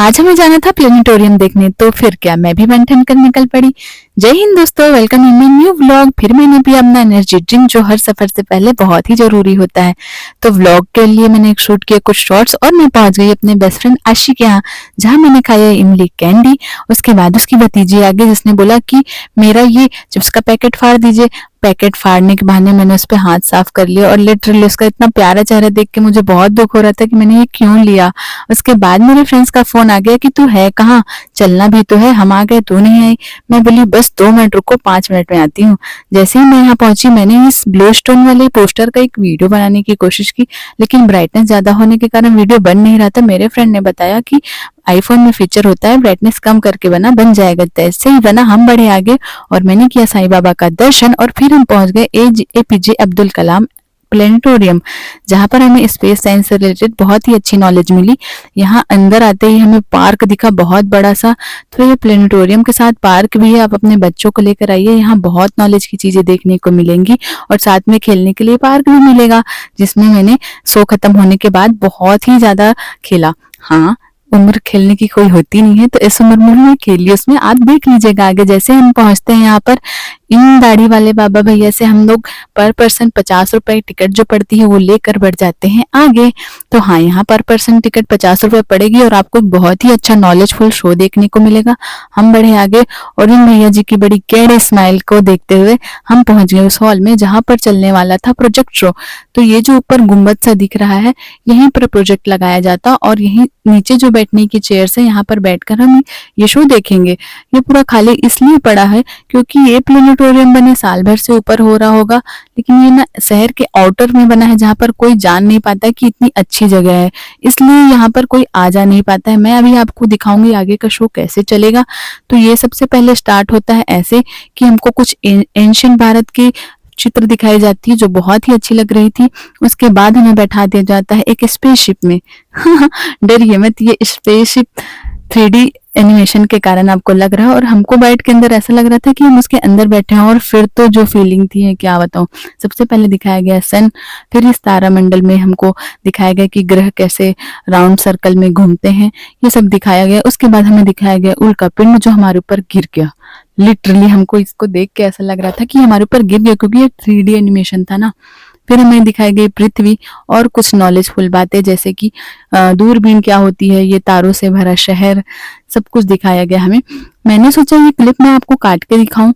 आज हमें जाना था प्लेनेटोरियम देखने, तो फिर क्या मैं भी बन ठन कर निकल पड़ी। जय हिंद दोस्तों, welcome in my new vlog. फिर मैंने भी अपना एनर्जी ड्रिंक जो हर सफर से पहले बहुत ही जरूरी होता है, तो व्लॉग के लिए मैंने एक शूट किया कुछ शॉर्ट्स और मैं पहुंच गई अपने बेस्ट फ्रेंड आशी के यहाँ, जहाँ मैंने खाया इमली कैंडी। उसके बाद उसकी भतीजी आ गई जिसने बोला कि मेरा ये चिप्स का पैकेट फाड़ दीजिए। पैकेट फाड़ने के बहाने मैंने उस पर हाथ साफ कर लिया और लिटरली उसका इतना प्यारा चेहरा देख के मुझे बहुत दुख हो रहा था कि मैंने ये क्यों लिया। उसके बाद मेरे फ्रेंड्स का फोन आ गया कि तू है कहाँ, चलना भी तो है, हम आ गए तू नहीं आई। मैं बोली बस 2 मिनट रुको, 5 मिनट में आती हूँ। जैसे ही मैं यहाँ पहुंची मैंने इस ब्लू स्टोन वाले पोस्टर का एक वीडियो बनाने की कोशिश की, लेकिन ब्राइटनेस ज्यादा होने के कारण वीडियो बन नहीं रहा था। मेरे फ्रेंड ने बताया कि आईफोन में फीचर होता है ब्राइटनेस कम करके बन जाएगा। जैसे ही बना हम बढ़े आगे और मैंने किया साईं बाबा का दर्शन और फिर हम पहुंच गए एपीजे अब्दुल कलाम प्लेनेटोरियम, जहां पर हमें स्पेस साइंस से रिलेटेड बहुत ही अच्छी नॉलेज मिली। यहाँ अंदर आते ही हमें पार्क दिखा बहुत बड़ा सा, तो ये प्लेनेटोरियम के साथ पार्क भी है, आप अपने बच्चों को लेकर आइए, यहाँ बहुत नॉलेज की चीजें देखने को मिलेंगी और साथ में खेलने के लिए पार्क भी मिलेगा, जिसमें मैंने शो खत्म होने के बाद बहुत ही ज्यादा खेला। हाँ, उम्र खेलने की कोई होती नहीं है, तो इस उम्र में मैं खेली उसमें, आप देख लीजिएगा आगे। जैसे हम पहुंचते हैं यहाँ पर, इन दाढ़ी वाले बाबा भैया से हम लोग पर पर्सन 50 रुपए टिकट जो पड़ती है वो लेकर बढ़ जाते हैं आगे। तो हाँ, यहाँ पर पर्सन टिकट 50 रुपए पड़ेगी और आपको बहुत ही अच्छा नॉलेजफुल शो देखने को मिलेगा। हम बढ़े आगे और इन भैया जी की बड़ी कैड़े स्माइल को देखते हुए हम पहुंच गए उस हॉल में जहां पर चलने वाला था प्रोजेक्ट शो। तो ये जो ऊपर गुम्बद सा दिख रहा है, यहीं पर प्रोजेक्ट लगाया जाता और यहीं नीचे जो बैठने की चेयर्स है, यहाँ पर बैठकर हम ये शो देखेंगे। ये पूरा खाली इसलिए पड़ा है क्योंकि ये प्लेनेटोरियम बने साल भर से ऊपर हो रहा होगा, लेकिन ये ना शहर के आउटर में बना है जहाँ पर कोई जान नहीं पाता कि इतनी अच्छी जगह है, इसलिए यहाँ पर कोई आ जा नहीं पाता है। मैं अभी आपको दिखाऊंगी आगे का शो कैसे चलेगा। तो ये सबसे पहले स्टार्ट होता है ऐसे कि हमको कुछ एंशियंट भारत की चित्र दिखाई जाती है जो बहुत ही अच्छी लग रही थी। उसके बाद हमें बैठा दिया जाता है एक स्पेसशिप में। डरिए मत, ये स्पेसशिप 3D एनिमेशन के कारण आपको लग रहा है और हमको बैठ के अंदर ऐसा लग रहा था कि हम उसके अंदर बैठे हैं। और फिर तो जो फीलिंग थी है क्या बताऊं। सबसे पहले दिखाया गया सन, फिर इस तारामंडल में हमको दिखाया गया कि ग्रह कैसे राउंड सर्कल में घूमते हैं, ये सब दिखाया गया। उसके बाद हमें दिखाया गया उल्का पिंड जो हमारे ऊपर गिर गया। लिटरली हमको इसको देख के ऐसा लग रहा था कि हमारे ऊपर गिर गया, क्योंकि ये 3D एनिमेशन था ना। फिर हमें दिखाई गई पृथ्वी और कुछ नॉलेजफुल बातें, जैसे कि दूरबीन क्या होती है, ये तारों से भरा शहर, सब कुछ दिखाया गया हमें। मैंने सोचा ये क्लिप मैं आपको काट के दिखाऊं,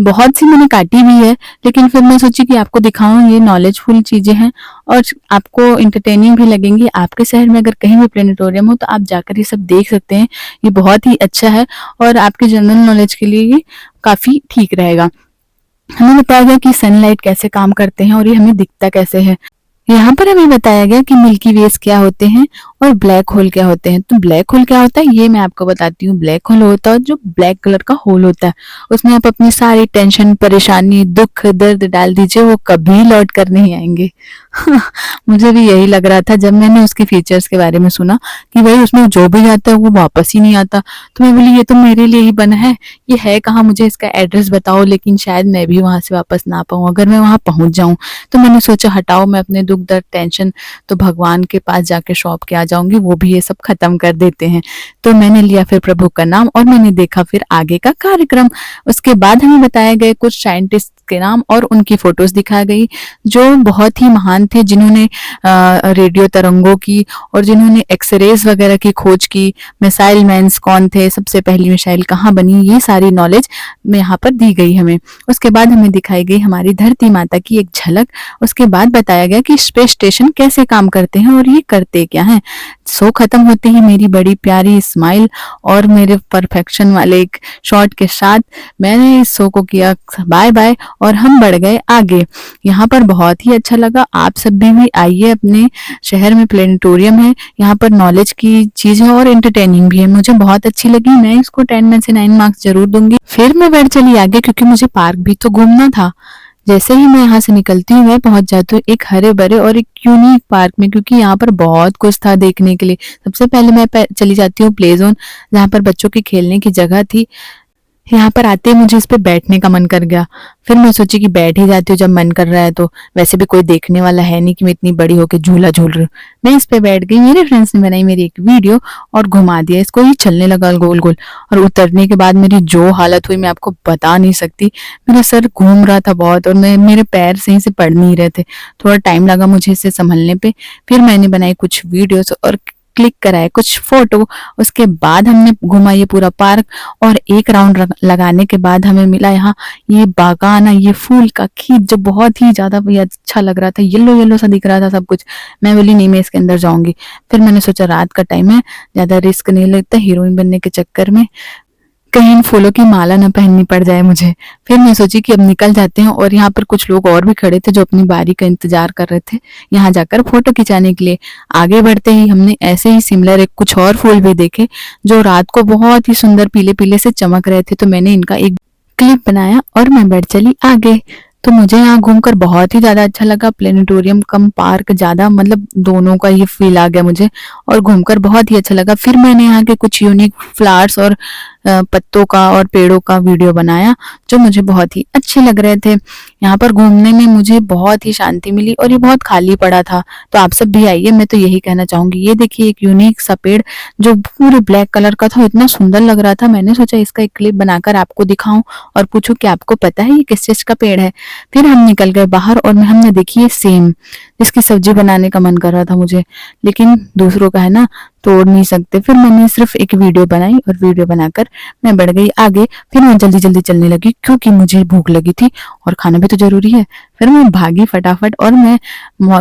बहुत सी मैंने काटी भी है, लेकिन फिर मैं सोची कि आपको दिखाऊं, ये नॉलेजफुल चीजें हैं और आपको इंटरटेनिंग भी लगेंगी। आपके शहर में अगर कहीं भी प्लेनेटोरियम हो तो आप जाकर ये सब देख सकते हैं, ये बहुत ही अच्छा है और आपके जनरल नॉलेज के लिए ये काफी ठीक रहेगा। हमें बताया गया कि सनलाइट कैसे काम करते हैं और ये हमें दिखता कैसे है। यहाँ पर हमें बताया गया कि मिल्की वेज क्या होते हैं और ब्लैक होल क्या होते हैं। तो ब्लैक होल क्या होता है ये मैं आपको बताती हूँ। ब्लैक होल होता है जो ब्लैक कलर का होल होता है, उसमें आप अपनी सारी टेंशन, परेशानी, दुख, दर्द डाल दीजिए, वो कभी लौट कर नहीं आएंगे। मुझे भी यही लग रहा था जब मैंने उसके फीचर्स के बारे में सुना कि भाई उसमें जो भी आता है वो वापस ही नहीं आता। तो मैं बोली ये तो मेरे लिए ही बना है, ये है कहाँ, मुझे इसका एड्रेस बताओ। लेकिन शायद मैं भी वहां से वापस ना पाऊँ अगर मैं वहां पहुंच जाऊं। तो मैंने सोचा हटाओ, मैं अपने दुख दर्द टेंशन तो भगवान के पास जाके शॉप के आ जाऊंगी, वो भी ये सब खत्म कर देते हैं। तो मैंने लिया फिर प्रभु का नाम और मैंने देखा फिर आगे का कार्यक्रम। उसके बाद हमें बताए गए कुछ साइंटिस्ट के नाम और उनकी फोटोज दिखाई गई जो बहुत ही महान थे, जिन्होंने रेडियो तरंगों की और जिन्होंने एक्सरेज वगैरह की खोज की। मिसाइल मैन्स कौन थे, सबसे पहली मिसाइल कहाँ बनी, ये सारी नॉलेज में यहाँ पर दी गई हमें। उसके बाद हमें दिखाई गई हमारी धरती माता की एक झलक। उसके बाद बताया गया कि स्पेस स्टेशन कैसे काम करते हैं और ये करते क्या हैं। शो खत्म होते ही मेरी बड़ी प्यारी स्माइल और मेरे परफेक्शन वाले एक शॉट के साथ मैंने इस शो को किया बाय बाय और हम बढ़ गए आगे। यहाँ पर बहुत ही अच्छा लगा। आप सब भी आइए, अपने शहर में प्लेनेटोरियम है, यहाँ पर नॉलेज की चीज है और एंटरटेनिंग भी है। मुझे बहुत अच्छी लगी, मैं इसको 10 में से 9 मार्क्स जरूर दूंगी। फिर मैं बढ़ चली आगे क्योंकि मुझे पार्क भी तो घूमना था। जैसे ही मैं यहाँ से निकलती हूँ मैं पहुंच जाती हूँ एक हरे भरे और एक यूनिक पार्क में, क्योंकि यहाँ पर बहुत कुछ था देखने के लिए। सबसे पहले मैं चली जाती हूँ प्ले जोन, जहाँ पर बच्चों के खेलने की जगह थी। यहाँ पर आते ही मुझे इस पे बैठने का मन कर गया। फिर मैं सोची कि बैठ ही जाती हूँ जब मन कर रहा है तो, वैसे भी कोई देखने वाला है नहीं कि मैं इतनी बड़ी होके झूला झूल रही हूँ। मैं इस पे बैठ गई, मेरे फ्रेंड्स ने बनाई मेरी एक वीडियो और घुमा दिया इसको, ये चलने लगा गोल गोल। और उतरने के बाद मेरी जो हालत हुई मैं आपको बता नहीं सकती। मेरा सर घूम रहा था बहुत और मेरे पैर सही से पड़ नहीं रहे थे। थोड़ा टाइम लगा मुझे इसे संभलने पे। फिर मैंने बनाई कुछ वीडियोस और क्लिक कराए कुछ फोटो। उसके बाद हमने घुमा ये पूरा पार्क और एक राउंड लगाने के बाद हमें मिला यहाँ ये बागान, ये फूल का खेत जो बहुत ही ज्यादा ये अच्छा लग रहा था, येलो येलो सा दिख रहा था सब कुछ। मैं बोली नहीं, मैं इसके अंदर जाऊंगी। फिर मैंने सोचा रात का टाइम है, ज्यादा रिस्क नहीं लगता हीरोइन बनने के चक्कर में, कहीं इन फूलों की माला ना पहननी पड़ जाए मुझे। फिर मैं सोची कि अब निकल जाते हैं, और यहाँ पर कुछ लोग और भी खड़े थे जो अपनी बारी का इंतजार कर रहे थे यहाँ जाकर फोटो खिंचाने के लिए। आगे बढ़ते ही हमने ऐसे ही सिमिलर एक कुछ और फूल भी देखे जो रात को बहुत ही सुंदर पीले पीले से चमक रहे थे। तो मैंने इनका एक क्लिप बनाया और मैं बढ़ चली आगे। तो मुझे यहाँ घूमकर बहुत ही ज्यादा अच्छा लगा, प्लेनेटोरियम कम पार्क ज्यादा, मतलब दोनों का ये फील आ गया मुझे और घूमकर बहुत ही अच्छा लगा। फिर मैंने यहाँ के कुछ यूनिक फ्लावर्स और पत्तों का और पेड़ों का वीडियो बनाया जो मुझे बहुत ही अच्छे लग रहे थे। यहाँ पर घूमने में मुझे बहुत ही शांति मिली और ये बहुत खाली पड़ा था। तो आप सब भी आइए, मैं तो यही कहना चाहूंगी। ये देखिए एक यूनिक सा पेड़ जो पूरे ब्लैक कलर का था, इतना सुंदर लग रहा था। मैंने सोचा इसका एक क्लिप बनाकर आपको दिखाऊं और पूछूं कि आपको पता है ये किस चीज का पेड़ है। फिर हम निकल गए बाहर और हमने देखी ये सेम, जिसकी सब्जी बनाने का मन कर रहा था मुझे, लेकिन दूसरों का है ना, तोड़ नहीं सकते। फिर मैंने सिर्फ एक वीडियो बनाई और वीडियो बनाकर मैं बढ़ गई आगे। फिर मैं जल्दी जल्दी चलने लगी क्योंकि मुझे भूख लगी थी और खाना भी तो जरूरी है। फिर मैं भागी फटाफट और मैं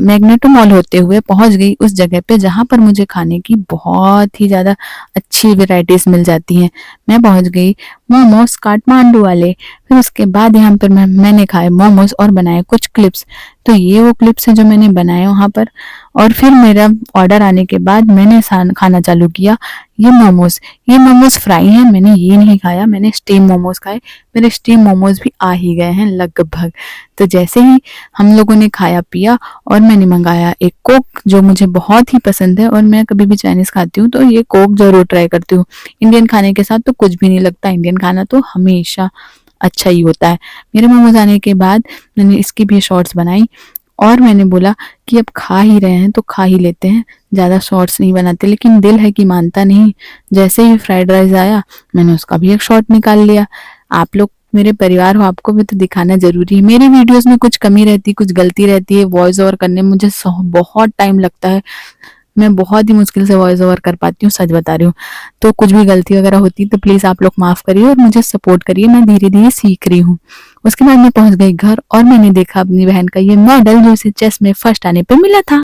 मैग्नेटो मॉल होते हुए पहुंच गई उस जगह पे जहां पर मुझे खाने की बहुत ही ज्यादा अच्छी वेराइटीज मिल जाती हैं। मैं पहुंच गई मोमोज काठमांडू वाले। फिर उसके बाद यहाँ पर मैंने खाए मोमोज और बनाए कुछ क्लिप्स। तो ये वो क्लिप्स हैं जो मैंने बनाए वहां पर। और फिर मेरा ऑर्डर आने के बाद मैंने खाना चालू किया ये मोमोज। ये मोमोज फ्राई हैं, मैंने ये नहीं खाया, मैंने स्टीम मोमोज खाए। मेरे स्टीम मोमोज भी आ ही गए हैं लगभग। तो जैसे ही हम लोगों ने खाया पिया और मैंने मंगाया एक कोक जो मुझे बहुत ही पसंद है, और मैं कभी भी चाइनीज खाती हूँ तो ये कोक जरूर ट्राई करती हूँ। इंडियन खाने के साथ तो कुछ भी नहीं लगता, इंडियन खाना तो हमेशा अच्छा ही होता है। मेरे मोमोज आने के बाद मैंने इसकी भी शॉर्ट्स बनाई और मैंने बोला कि अब खा ही रहे हैं तो खा ही लेते हैं, ज्यादा शॉर्ट्स नहीं बनाते। लेकिन दिल है कि मानता नहीं। जैसे ही फ्राइड राइस आया मैंने उसका भी एक शॉर्ट निकाल लिया। आप लोग मेरे परिवार हो, आपको भी तो दिखाना जरूरी है। मेरी वीडियोस में कुछ कमी रहती, कुछ गलती रहती है, वॉइस ओवर करने में मुझे बहुत टाइम लगता है। मैं बहुत ही मुश्किल से वॉइस ओवर कर पाती हूँ, सच बता रही हूँ। तो कुछ भी गलती वगैरह होती है तो प्लीज आप लोग माफ करिए और मुझे सपोर्ट करिए, मैं धीरे धीरे सीख रही हूँ। उसके बाद मैं पहुंच गई घर और मैंने देखा अपनी बहन का ये मॉडल जो इसे चेस में फर्स्ट आने पे मिला था।